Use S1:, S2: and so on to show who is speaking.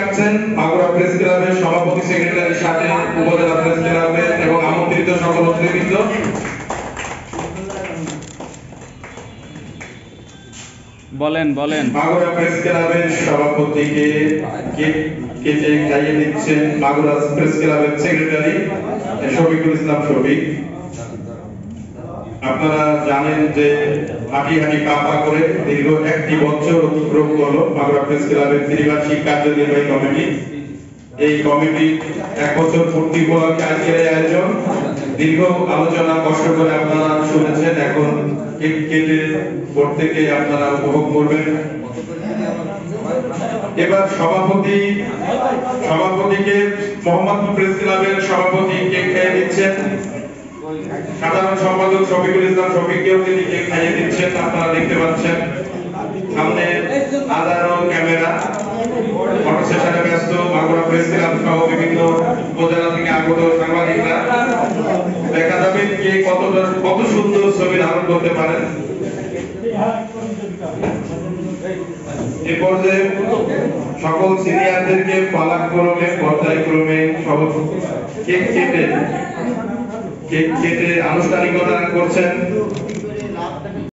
S1: আছেন মাগুরা প্রেস ক্লাবের সভাপতি সেক্রেটারির সাথে উপজেলা প্রেস ক্লাবের এবং আমন্ত্রিত সকল অতিথিবৃন্দ।
S2: বলেন
S1: মাগুরা প্রেস ক্লাবের সভাপতিকে কেক কেটে খাইয়ে দিচ্ছেন মাগুরা প্রেস ক্লাবের সেক্রেটারি শফিকুল ইসলাম শফিক। আপনারা জানেন যে হাঁটি হাঁটি পা পা করে দীর্ঘ একটি বছর অতিক্রম করলো মাগুরা প্রেস ক্লাবের ত্রিবার্ষিক কার্যনির্বাহী কমিটি। এই কমিটি এক বছর পূর্তি উপলক্ষে আজকের এই আয়োজন। দীর্ঘ আলোচনা কষ্ট করে আপনারা শুনেছেন, এখন কেক কেটে প্রত্যেকে আপনারা উপভোগ করবেন। এবার সভাপতিকে মোহাম্মদপুর প্রেস ক্লাবের সভাপতি কেক খাইয়ে দিচ্ছেন। সাধারণ সম্পাদক শফিকুল ইসলাম শফিককেও তিনি কেক খাইয়ে দিচ্ছেন, আপনারা দেখতে পাচ্ছেন। সামনে হাজারো ক্যামেরা, ফটো সেশনে ব্যস্ত মাগুরা প্রেস ক্লাব সহ বিভিন্ন উপজেলা থেকে আগত সাংবাদিকরা। দেখা যাবে কে কত সুন্দর ছবি ধারণ করতে পারেন। এ পর্যায়ে সকল সিনিয়রদেরকে পালাক্রমে পর্যায়ক্রমে সব কেক কেটে আনুষ্ঠানিকতা করছেন